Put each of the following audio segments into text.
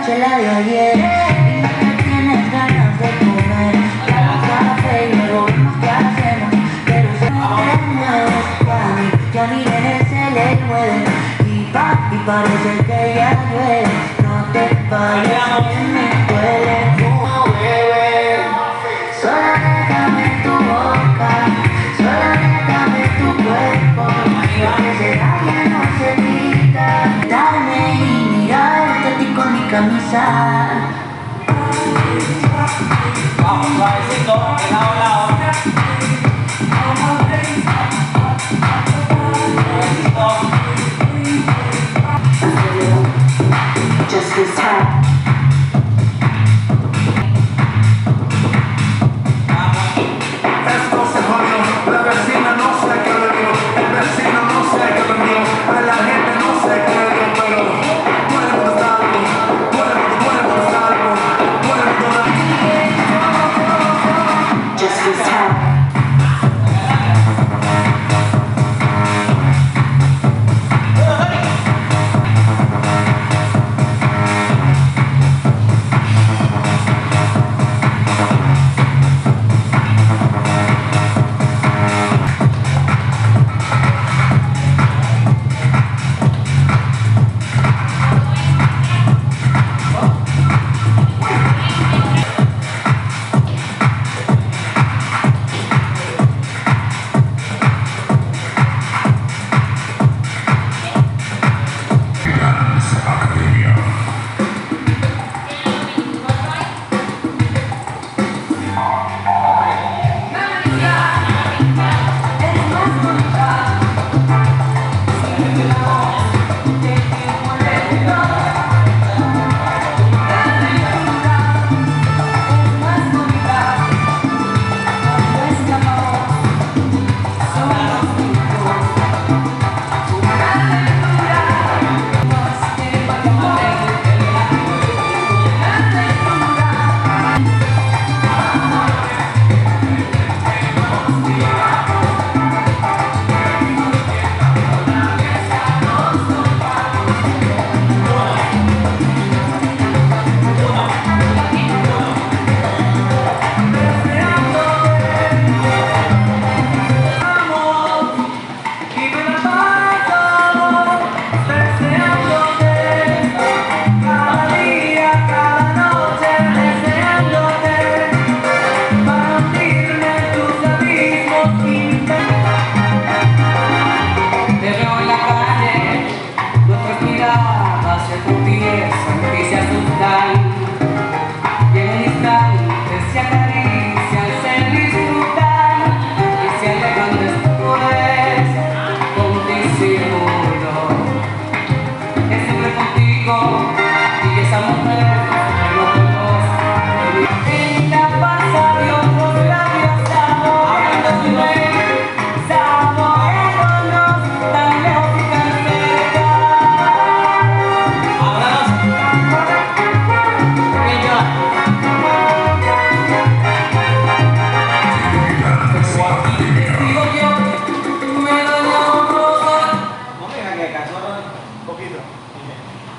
noche la de ayer y me tienes ganas de comer. Hago café y luego vemos qué hacemos, pero se me mueve que a mi nene se le mueve y papi parece que ya llueve. No te vayas que me duele. Como bebé, solo déjame tu boca, solo déjame tu cuerpo, porque será que no se quita. Dame y mirarte a ti con mi camisa. Vamos, suavecito, de lado a lado. Just this time. Esto se jodió, la vecina no sé qué le dio, el vecino no sé qué le dio, a la gente no sé qué le dio, pero podemos darlo, podemos darlo, podemos darlo. Just this time.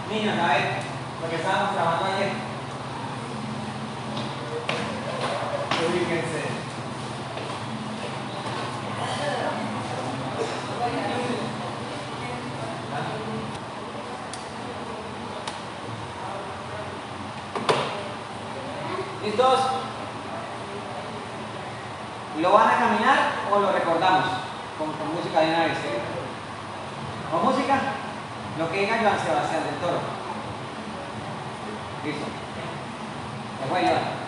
Niños, a ver, lo que estábamos trabajando ayer. Ubíquense. ¿Listos? ¿Lo van a caminar o lo recordamos? Con música de una vez. ¿Con música? Lo que diga Joan Sebastián del Toro. Listo. Se fue Joan.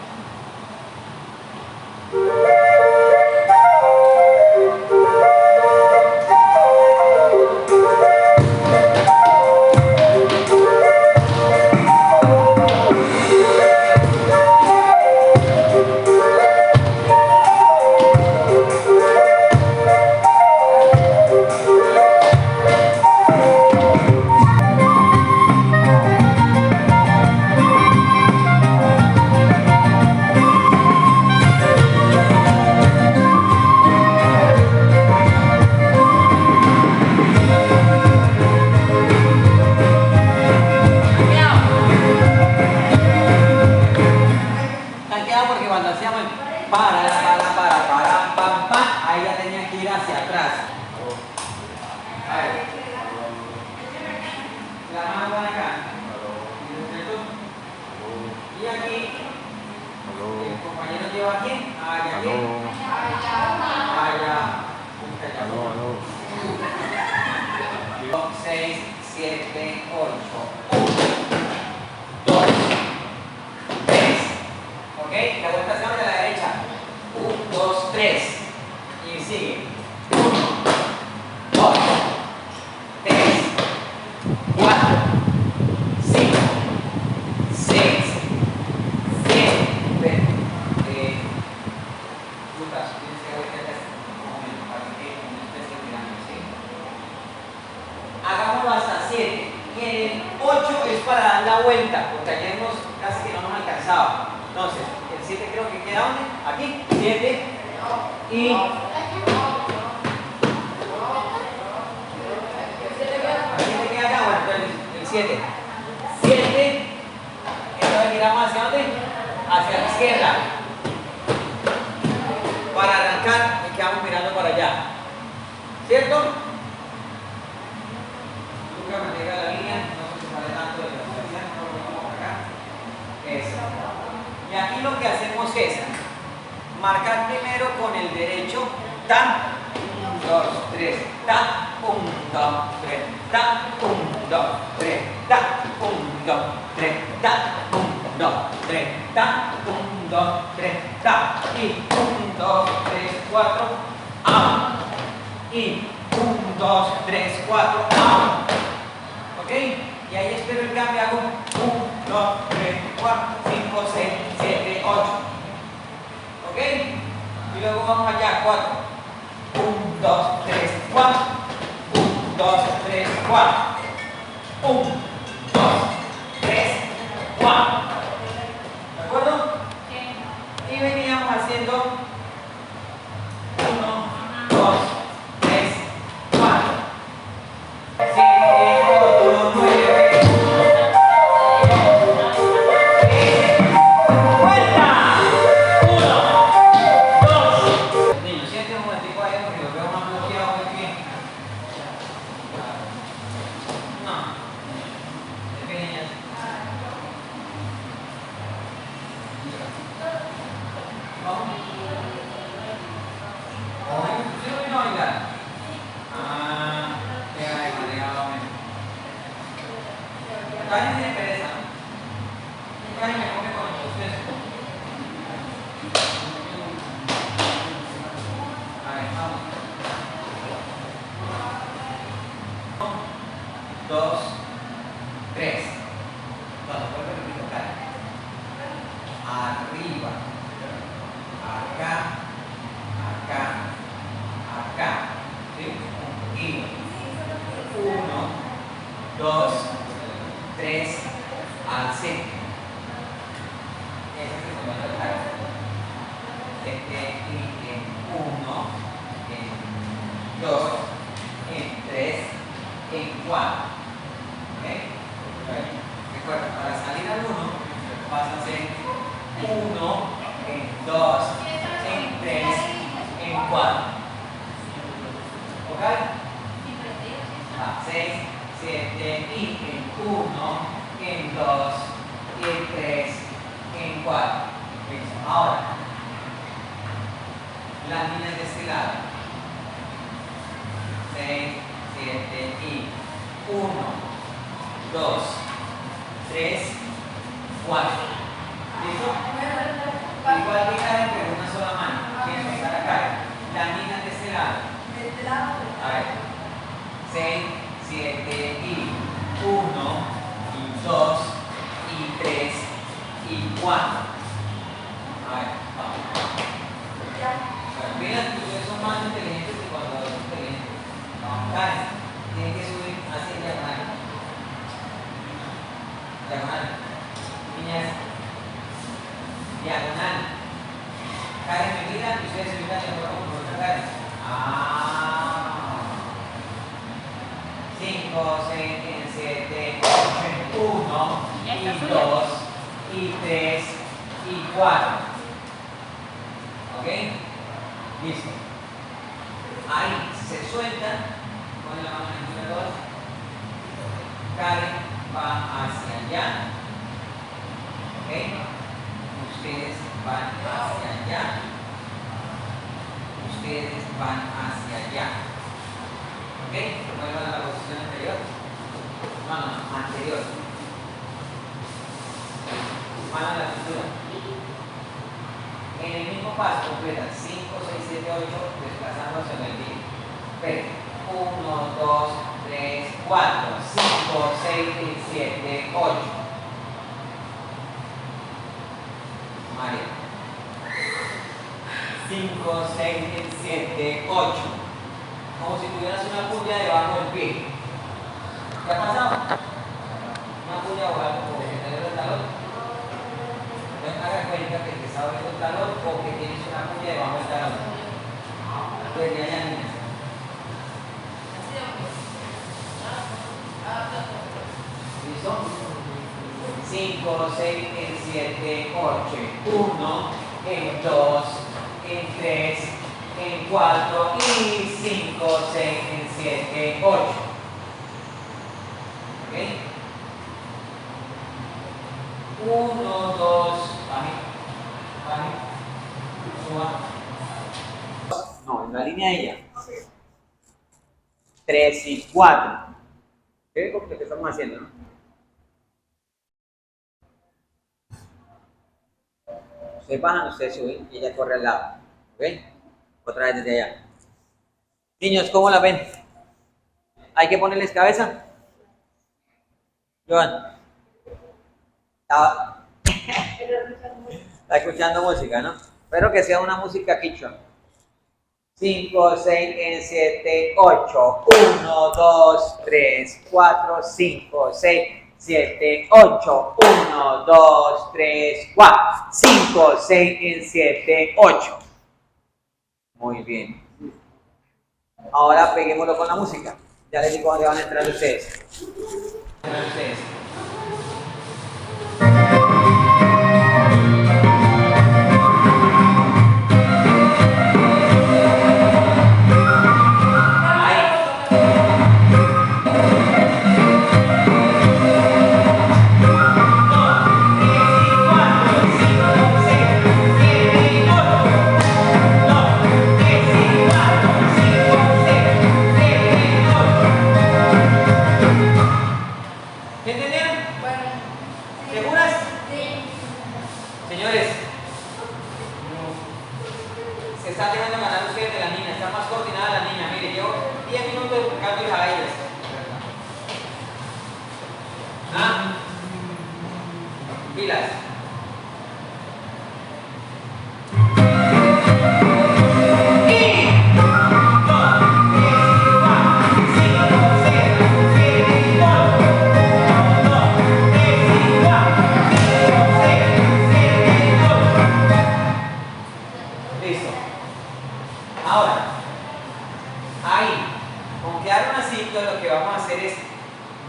las manos van acá. Y aquí, el compañero lleva a quién? Allá, ¿quién? Allá. 6, 7, 8. 1, 2, 3. ¿Ok? La vuelta se abre a la derecha. 1, 2, 3. Y sigue. 1, 2, 3, 4, 5, 6, 7. Lucas, tienes que voltear un momento para que no estés mirando, ¿sí? Hagámoslo hasta 7. Y el 8 es para dar la vuelta, porque ayer casi que no nos alcanzaba. Entonces, el 7 creo que queda ¿dónde? Aquí. 7. Y... ¿Aquí te queda acá? Bueno, entonces el 7. 7. Entonces giramos hacia ¿dónde? Hacia la izquierda. Para arrancar y quedamos mirando para allá. ¿Cierto? Nunca me llega la línea, no se sale tanto de la velocidad, no lo vamos acá. Eso. Y aquí lo que hacemos es marcar primero con el derecho, tan, 1, 2, 3, tan, 1, 2, 3, tan, 1, 2, 3, tan, 1, 2, 3, tan, 1, 2, 3, tan, 1, 2, 3, tan, y 1, 2, 3, 4, y 1, 2, 3, 4, ¿ok? Y ahí espero el cambio, hago 1, 2, 3, 4, 5, 6, 7, 8. ¿Ok? Y luego vamos allá, 4. 1, 2, 3, 4. 1, 2, 3, 4. 1, 2, 3, 4. ¿De acuerdo? Y veníamos haciendo 1, 2, 3, 4. 7, 8, 9. ¡Vuelta! 1, 2. Niños, sienten un momentico ahí porque los veo más bloqueados que aquí. No. Es pequeñas. Vamos. ¿Sí o no bailar? Nadie tiene pereza. Nadie me come con ustedes. A ver, vamos. 1, 2, 3. Bueno, vuelve a tocar. Arriba. Acá. Acá. Acá. ¿Sí? Un poquito. 1, 2, 3, al centro. Ese es el segundo total. Y en 1, en 2, en 3, en 4. ¿Ok? Recuerda, para salir al 1 vas a hacer 1, en 2, en 3, en 4. ¿Ok? 6, 7 y en 1, en 2, y en 3, en 4. Listo. Ahora, las líneas de este lado. 6, 7 y 1, 2, 3, 4. ¿Listo? Igual que caen, pero una sola mano. Tienes que estar acá. Las líneas de este lado. A ver. 6, 7 y 1, y 2, y 3, y 4. A ver, vamos. Miren, ustedes son más inteligentes que cuando son inteligentes. Karen, tienen que subir así en diagonal. Diagonal. Niñas. Diagonal. Karen me mira y ustedes se miran de acuerdo con nuestra Karen. 5, 6, 7, 8, 1, y 2, y 3, y 4. ¿Ok? Listo. Ahí se sueltan. Ponen la mano en el 2. Karen va hacia allá. ¿Ok? Ustedes van hacia allá. Ustedes van hacia allá. ¿Ok? Vuelvan a la posición anterior. No, anterior. Mano en la cintura. En el mismo paso completa 5, 6, 7, 8, desplazándose en el día. Pero 1, 2, 3, 4, 5, 6, 7, 8. María. 5, 6, 7, 8. Como si tuvieras una puya debajo del pie. ¿Qué ha pasado? Una puya debajo del talón. Haga cuenta que te está abriendo el talón o que tienes una puya debajo del talón. Desde allá, niña. ¿Listo? 5, 6, 7, 8. 1, 2, 3, 4 y 5, 6, 7, 8. ¿Ok? 1, 2, baje, suba. No, en la línea de ella. 3 y 4. ¿Qué es lo que estamos haciendo? ¿No? Ustedes bajan, ustedes suben y ella corre al lado. ¿Ok? Otra vez desde allá. Niños, ¿cómo la ven? ¿Hay que ponerles cabeza? Joan. Está escuchando música, ¿no? Espero que sea una música quichua. 5, 6, 7, 8. 1, 2, 3, 4, 5, 6, 7, 8. 1, 2, 3, 4. 5, 6, 7, 8. Muy bien. Ahora peguémoslo con la música. Ya les digo dónde van a entrar ustedes. ¿Entendieron? ¿Seguras? Sí. Señores, se están dejando ganar ustedes de la niña, está más coordinada la niña. Mire, llevo 10 minutos explicándoles a ellas. ¿Ah? Pilas.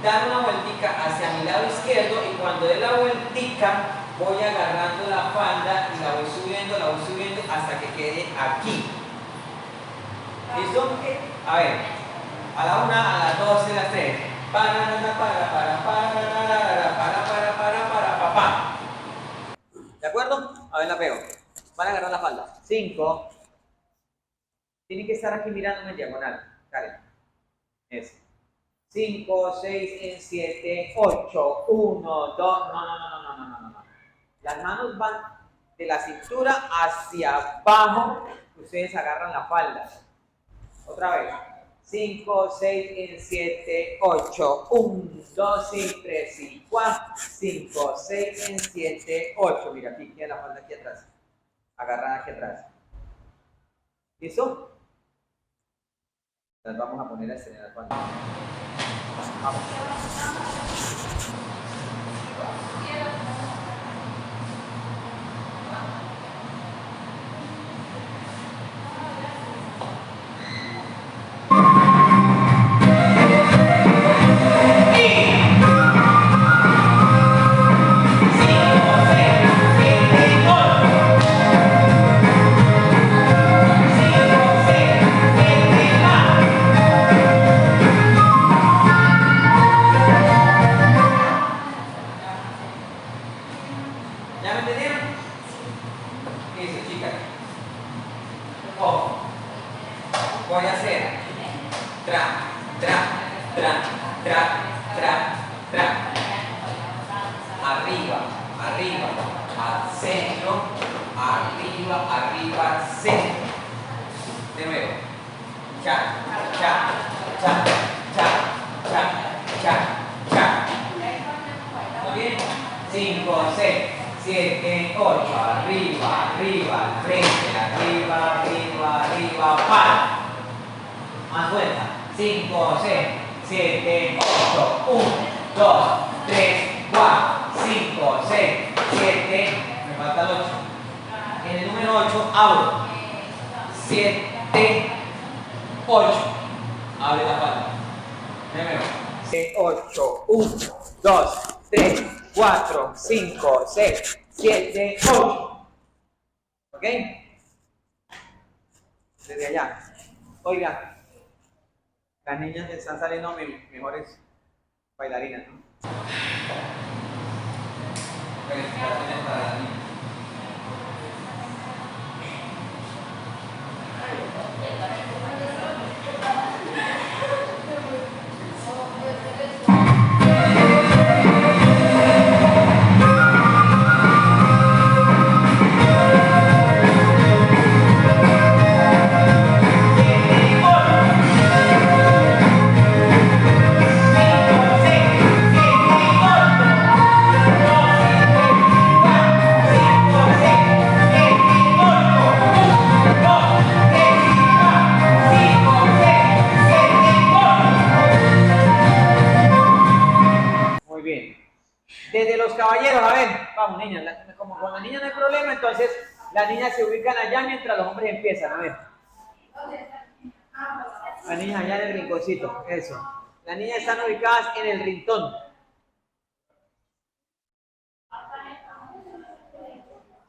Dar una vueltica hacia mi lado izquierdo y cuando dé la vueltica voy agarrando la falda y la voy subiendo hasta que quede aquí. ¿Listo? A ver, a la 1, a las 2, a las 3. ¿De acuerdo? A ver, la pego. Van a agarrar la falda. 5. Tienen que estar aquí mirando en diagonal. Karen. Eso. 5, 6, 7, 8, 1, 2, no. Las manos van de la cintura hacia abajo, ustedes agarran la falda. Otra vez. 5, 6, 7, 8, 1, 2, 3 y 4, 5, 6, 7, 8. Mira, aquí queda la falda aquí atrás. Agarrada aquí atrás. ¿Listo? Las vamos a poner a estrenar falda. Vamos. arriba, al centro, arriba, arriba, al centro. De nuevo. Cha, cha, cha, cha, cha, cha, cha. ¿Muy bien? 5, 6, 7, 8. Arriba, arriba, al frente, arriba, arriba, arriba, para. Más vuelta. 5, 6, 7, 8. 1, 2, 3, 4, 5, 6, 7. Me falta el 8. En el número 8 abro. 7, 8. Abre la palma. De nuevo. 8. 1, 2, 3, 4, 5, 6, 7, 8. ¿Ok? Desde allá. Oiga, las niñas están saliendo mejores bailarinas, ¿no? Felicitaciones para las niñas. Desde los caballeros, a ver, vamos niñas, como con las niñas no hay problema, entonces las niñas se ubican allá mientras los hombres empiezan, a ver. Las niñas allá en el rinconcito, eso. Las niñas están ubicadas en el rincón.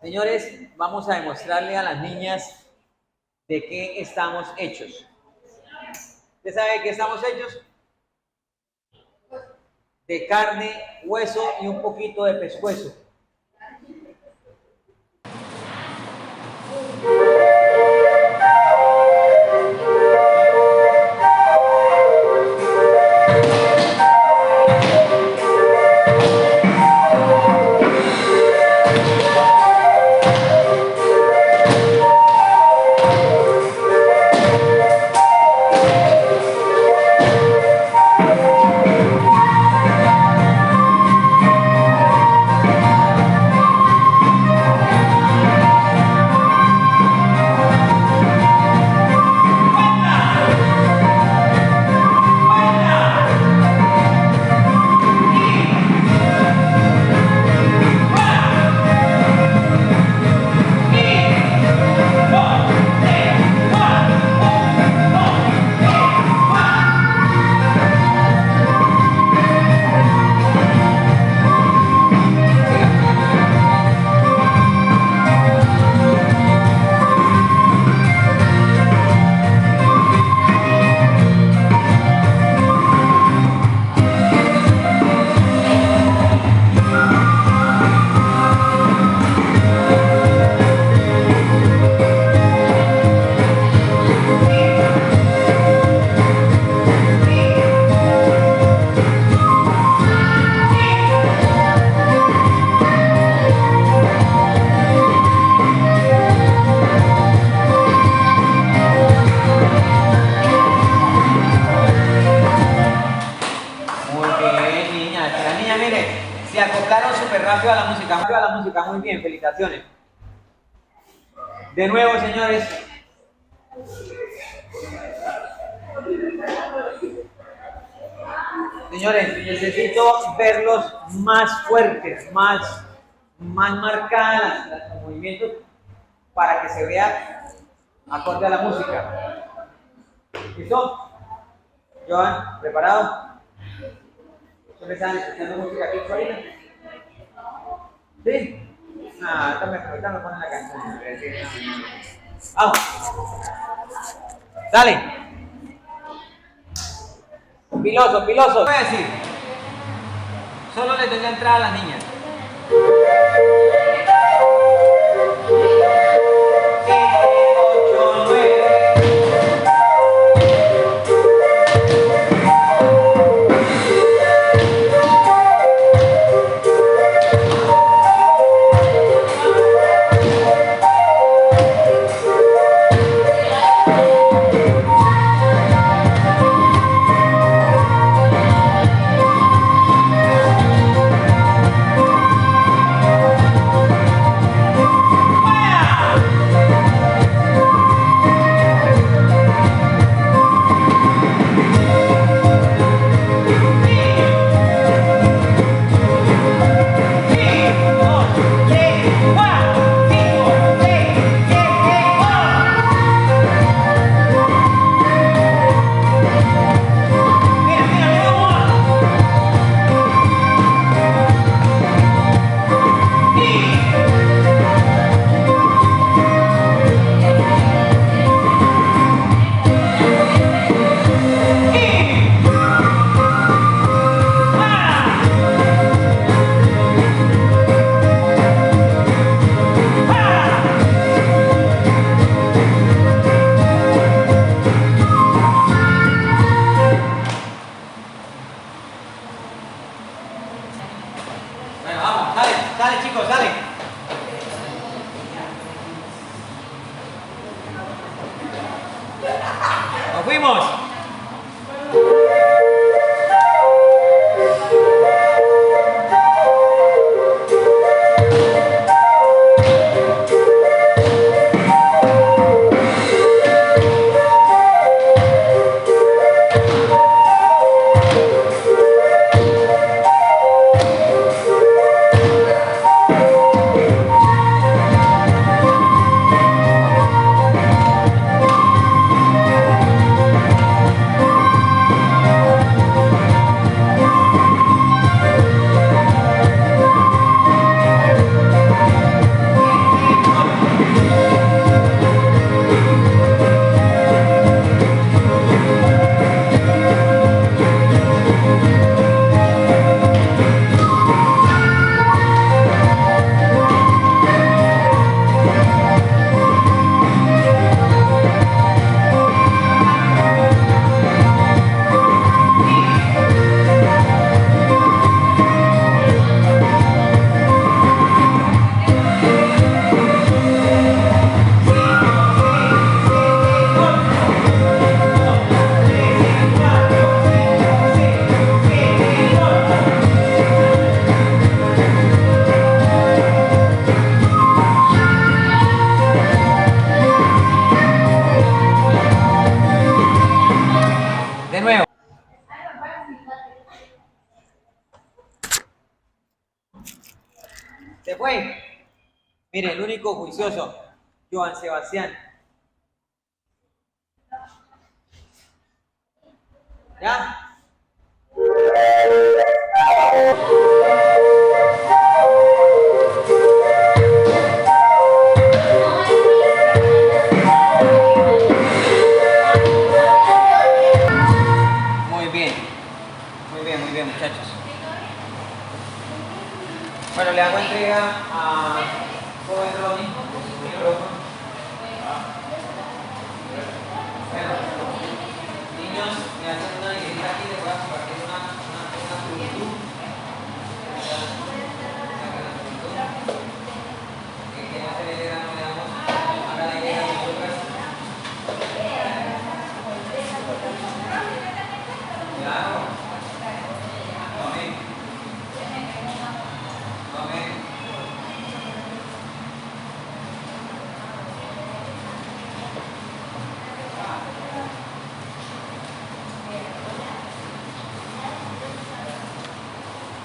Señores, vamos a demostrarle a las niñas de qué estamos hechos. ¿Usted sabe de qué estamos hechos? De carne, hueso y un poquito de pescuezo. Se acoplaron súper rápido a la música, muy bien, felicitaciones. De nuevo, señores. Señores, necesito verlos más fuertes, más marcadas los movimientos para que se vea acorde a la música. ¿Listo? Joan, ¿preparado? ¿Ustedes están escuchando música aquí ahorita? ¿Sí? Ahorita me ponen la canción. Vamos. Dale. Piloso. Voy a decir. Solo les doy la entrada a las niñas. 8, 9. Bueno, vamos, dale, dale chicos, dale. Nos fuimos. De nuevo. Se fue. Mire, el único juicioso, Joan Sebastián. ¿Ya? Muy bien, muchachos. Bueno, le hago entrega a joven Ronnie, su micrófono.